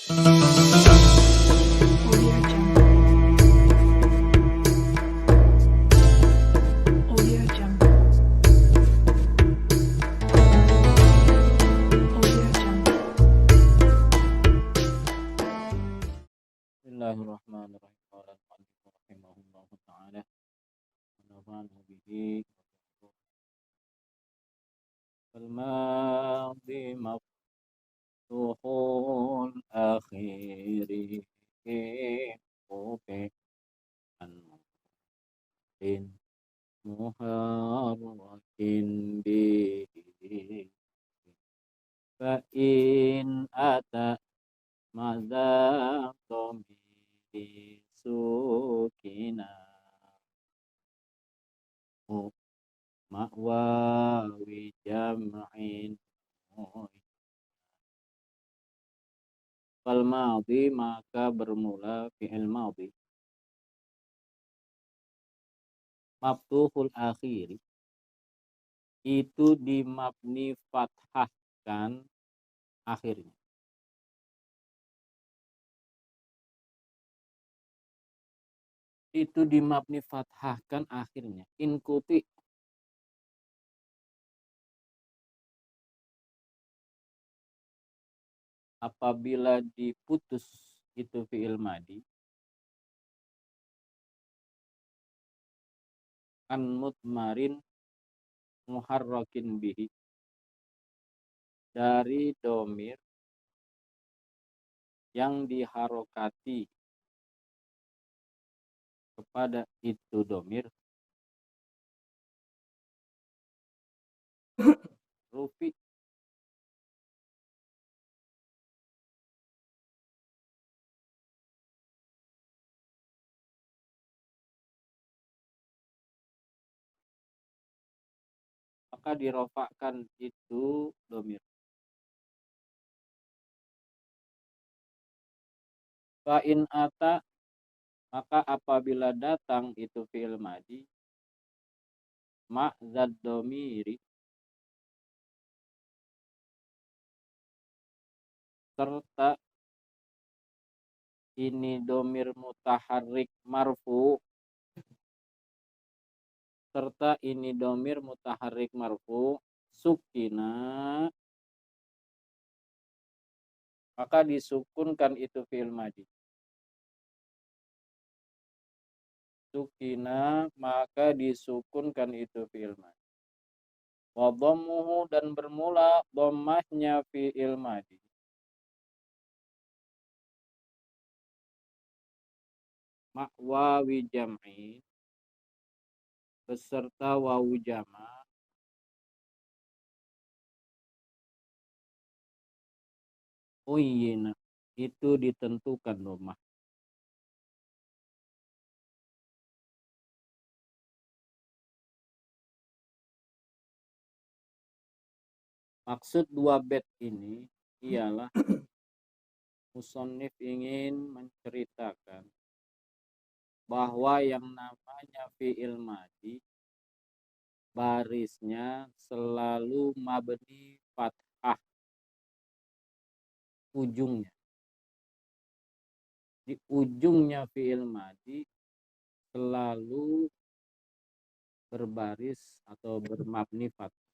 Audio Jungle. Audio Jungle. Audio Jungle. Bismillahirrahmanirrahim. Qala al-mu'allif rahimahullahu ta'ala wa nafa'ana bihi wal madhi maftuhul akhiri mufi an mu'in muharrakin bihi fa in ata madza tombi sukina ma'wawi jam'in fal madhi maka bermula fi'il madhi maftuhul akhiri itu dimabni fathahkan akhirnya. Itu dimabni fathahkan akhirnya. Inkuti apabila diputus itu fi'il madi an mutmarin muharrakin bihi dari domir yang diharokati kepada itu domir rufi maka dirofakkan itu domir. Fa'in ata maka apabila datang itu fi'il madi ma'zad domiri serta ini domir mutaharrik marfu serta ini domir mutaharrik marfu sukina maka disukunkan itu fi'il madi. Sukina maka disukunkan itu fi'il madi. Wa dhammuhu dan bermula dhammahnya fi'il madi. Ma'wawi jam'i beserta wawu jama' uyina itu ditentukan dhammah. Maksud dua bait ini ialah musannif ingin menceritakan bahwa yang namanya fi'il madi barisnya selalu mabni fathah ujungnya. Di ujungnya fi'il madi selalu berbaris atau bermabni fathah.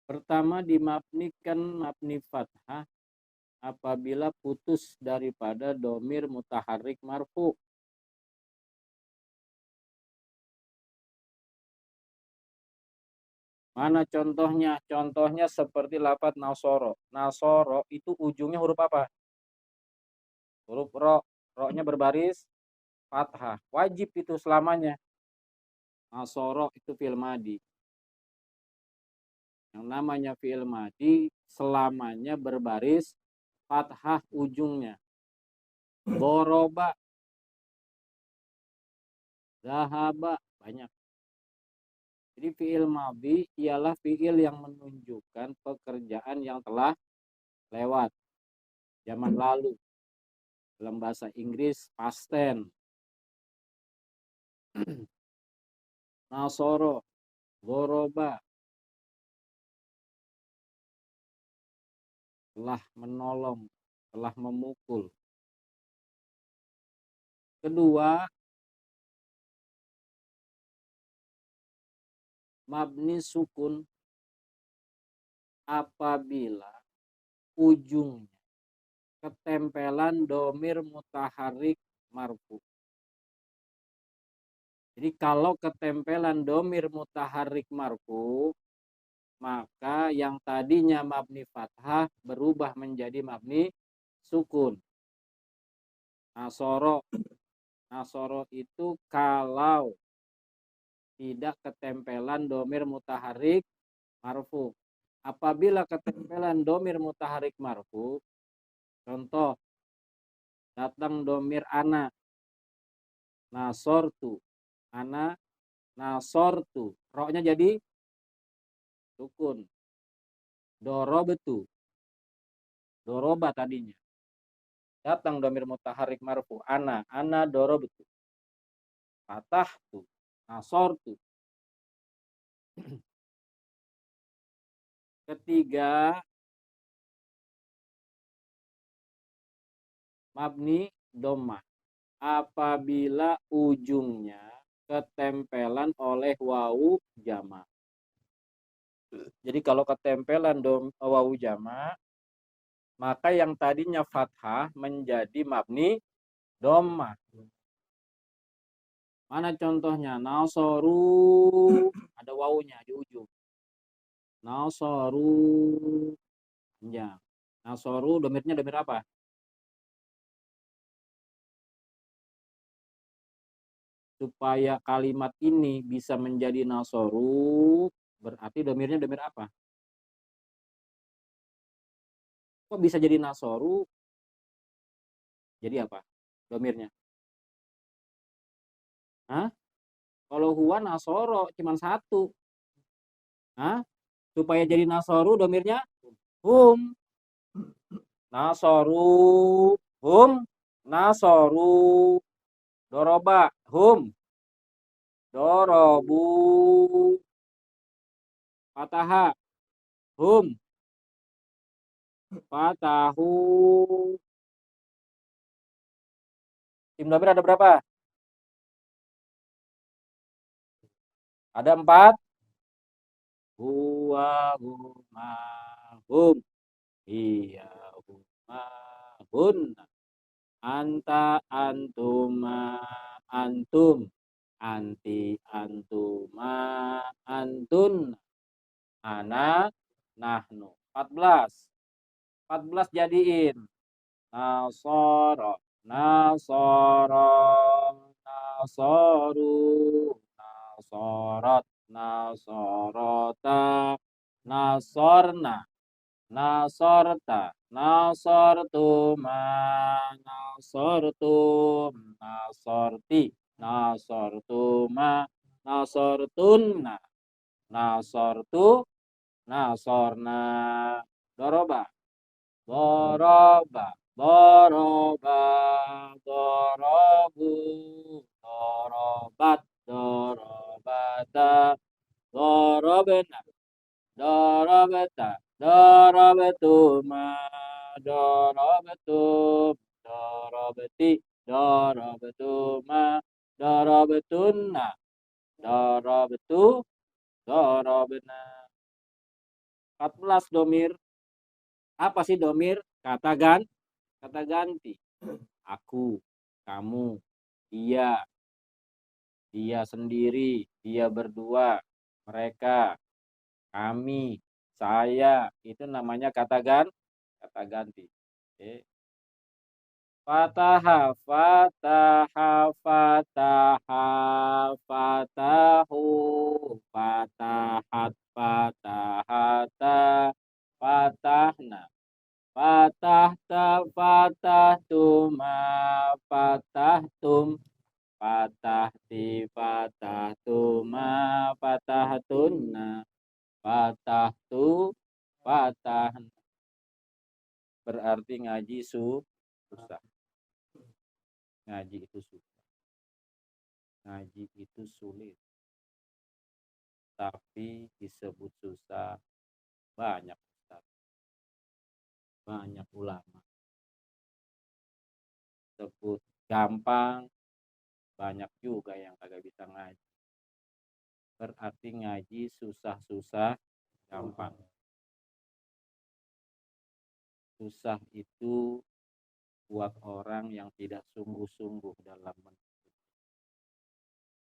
Pertama dimabnikan mabni fathah apabila putus daripada domir mutaharrik marfu. Mana contohnya? Contohnya seperti lafadz nasoro. Nasoro itu ujungnya huruf apa? Huruf ro. Ro-nya berbaris fathah. Wajib itu selamanya. Nasoro itu fi'il madi. Yang namanya fi'il madi selamanya berbaris fathah ujungnya. Doroba, zahaba, banyak. Jadi fi'il madi ialah fi'il yang menunjukkan pekerjaan yang telah lewat, zaman lalu. Dalam bahasa Inggris past tense. Nasoro, goroba, telah menolong, telah memukul. Kedua, mabni sukun apabila ujungnya ketempelan domir mutaharik marfu. Jadi kalau ketempelan domir mutaharik marfu, maka yang tadinya mabni fathah berubah menjadi mabni sukun. Nasoro. Nasoro itu kalau tidak ketempelan domir mutaharik marfu. Apabila ketempelan domir mutaharik marfu, contoh, datang domir ana, nasortu, ana, nasortu, roknya jadi sukun. Dorobetu, doroba tadinya. Datang domir mutaharik marfu, ana dorobetu. Fatahtu, nasortu. Ketiga, mabni domah. Apabila ujungnya ketempelan oleh wawu jamak. Jadi kalau ketempelan wawu jamak, maka yang tadinya fathah menjadi mabni domah. Mana contohnya? Nasoru, ada wawunya di ujung. Nasoru, ya. Nasoru domirnya domir apa? Supaya kalimat ini bisa menjadi nasoru, berarti domirnya domir apa? Kok bisa jadi nasoru? Jadi apa domirnya? Hah? Kalau huwa nasoro cuma satu. Hah? Supaya jadi nasoru domirnya hum. Nasoru, hum, nasoru. Doroba, hum. Dorobu. Fataha, hum. Fatahu. Tim domir ada berapa? Ada 4. Huwa, huma, hum. Iya, huma, hunna. Anta, antuma, antum. Anti, antuma, antun. Ana, nahnu. 14. 14 jadiin. Nasoro, nasoro, nasoru, nasorot, nasorota, nasorna, nasorta, nasortuma, nasortum, nasorti, nasortuma, nasortunna, nasortu, nasorna. Doroba, doroba, doroba, dorobu, dorobat, dorobata, dorobena, dorobeta, dorobetuma, dorobetum, dorobeti, dorobetuma, dorobetunna, dorobetu, dorobena. 14 domir. Apa sih domir? Kata ganti. Aku, kamu, dia, dia sendiri, dia berdua, mereka, kami, saya. Itu namanya kata ganti. Oke. Fataha, fataha, fataha, fatahu, fatahat, fatahata, fatahna, fatahta, fatahtuma, fatahtum, fatahti, fatahtuma, fatahtunna, fatahtu, fatahna. berarti ngaji susah. Ngaji itu susah. Ngaji itu sulit. Tapi disebut susah, banyak ustaz, banyak ulama. Sebut gampang, banyak juga yang kagak bisa ngaji. Berarti ngaji susah-susah gampang. Susah itu buat orang yang tidak sungguh-sungguh dalam menuntut.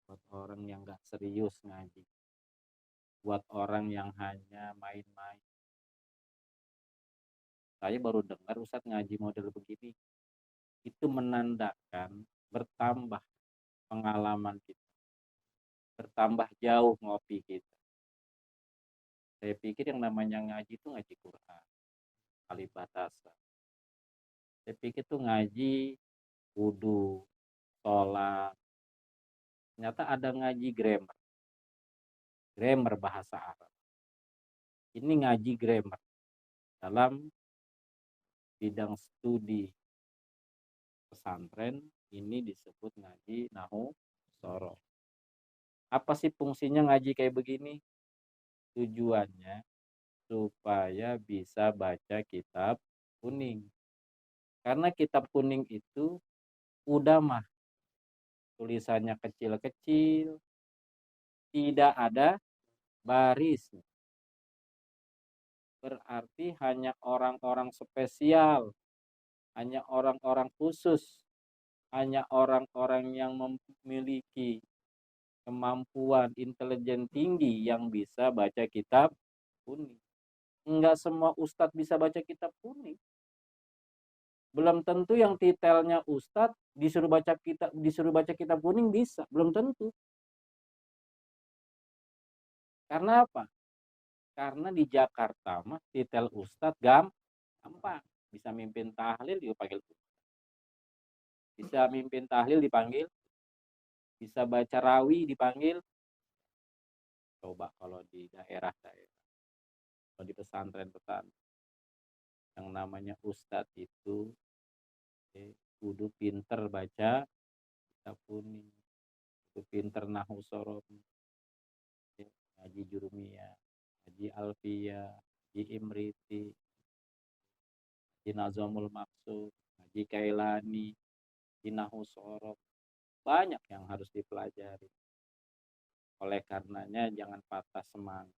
Buat orang yang gak serius ngaji. Buat orang yang hanya main-main. Saya baru dengar Ustadz ngaji model begini. Itu menandakan bertambah pengalaman kita. Bertambah jauh ngopi kita. Saya pikir yang namanya ngaji itu ngaji Quran. Kali batasan. Saya pikir tuh ngaji wudu, sholat. Ternyata ada ngaji grammar. Grammar bahasa Arab. Ini ngaji grammar. Dalam bidang studi pesantren, ini disebut ngaji nahu sorof. Apa sih fungsinya ngaji kayak begini? Tujuannya supaya bisa baca kitab kuning. Karena kitab kuning itu udah mah tulisannya kecil-kecil, tidak ada baris. Berarti hanya orang-orang spesial, hanya orang-orang khusus, hanya orang-orang yang memiliki kemampuan intelijen tinggi yang bisa baca kitab kuning. Enggak semua ustadz bisa baca kitab kuning. Belum tentu yang titelnya ustadz disuruh baca kitab kuning bisa, belum tentu. Karena apa? Karena di Jakarta mah titel ustadz gampang. Bisa mimpin tahlil dipanggil ustadz. Bisa mimpin tahlil dipanggil. Bisa baca rawi dipanggil. Coba kalau di daerah-daerah. Kalau di pesantren-pesantren. Yang namanya ustadz itu kudu pinter baca kitab kuning. Kudu pinter nahu sorof. Ngaji jurumiyah. Ngaji alfiyah. Ngaji imriti. Ngaji nazamul maksud. Ngaji kailani. Ngaji nahu sorof. Banyak yang harus dipelajari. Oleh karenanya jangan patah semangat.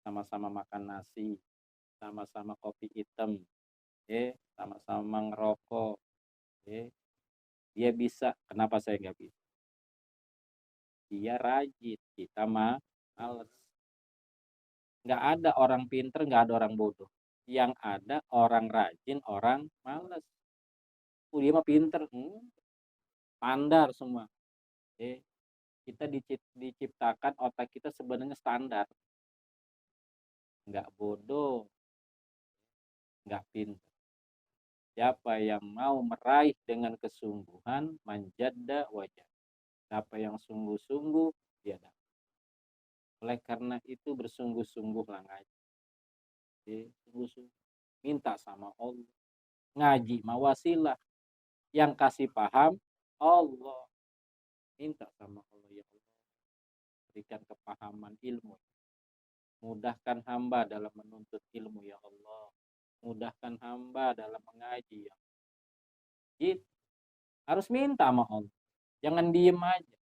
Sama-sama makan nasi, sama-sama kopi hitam, sama-sama ngerokok. Dia bisa, kenapa saya nggak bisa? Dia rajin, kita mah males. Nggak ada orang pinter, nggak ada orang bodoh. Yang ada orang rajin, orang males. Dia mah pinter, pandar semua. Kita diciptakan otak kita sebenarnya standar. Nggak bodoh, nggak pintar. Siapa yang mau meraih dengan kesungguhan, manjadda wajah. Siapa yang sungguh-sungguh, dia dapat. Oleh karena itu bersungguh-sungguhlah ngaji. Sungguh-sungguh. Minta sama Allah. Ngaji mawasilah. Yang kasih paham, Allah. Minta sama Allah, ya Allah. Berikan kepahaman ilmu. Mudahkan hamba dalam menuntut ilmu, ya Allah. Mudahkan hamba dalam mengaji, ya Allah. Gitu. Harus minta sama Allah. Jangan diem aja.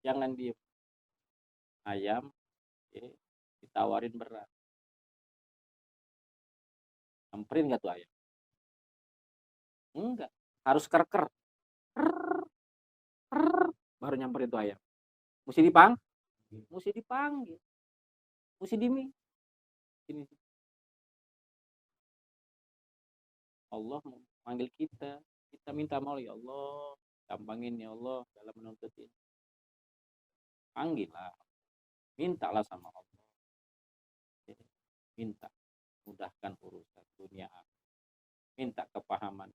Jangan diem. Ayam ditawarin beras. Nyamperin gak tuh ayam? Enggak. Harus kerker. Baru nyamperin tuh ayam. Mesti dipanggil. Mesti dimi. Ini. Allah manggil kita. Kita minta maaf, ya Allah. Gampangin, ya Allah, dalam menuntut ini. Panggillah. Mintalah sama Allah. Minta. Mudahkan urusan dunia aku. Minta kepahaman.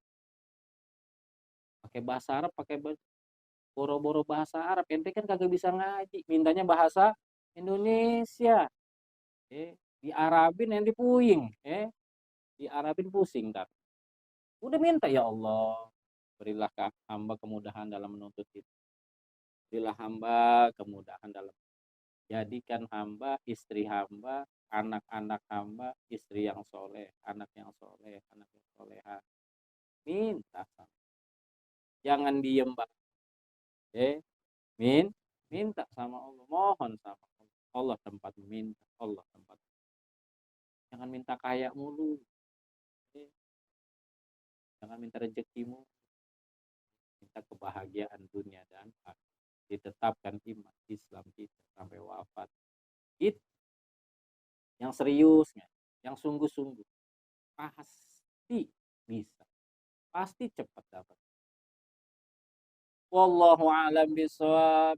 Pakai bahasa Arab, pakai boro-boro bahasa Arab. Ente kan kagak bisa ngaji. Mintanya bahasa Indonesia. Di Arabin yang dipuing. diarapin pusing tak. Udah minta, ya Allah, berilah hamba kemudahan dalam menuntut itu. Berilah hamba kemudahan dalam jadikan hamba, istri hamba, anak-anak hamba, istri yang soleh, anak yang soleh, anak yang soleha. Minta sama. Jangan diem, Mbak. Minta sama Allah, mohon sama Allah. Allah tempat minta, Allah tempat. Jangan minta kaya mulu. Jangan minta rezekimu. Minta kebahagiaan dunia dan akhirat. Ditetapkan iman Islam kita sampai wafat. Itu yang seriusnya, yang sungguh-sungguh pasti bisa, pasti cepat dapat. Wallahu a'lam bishawab.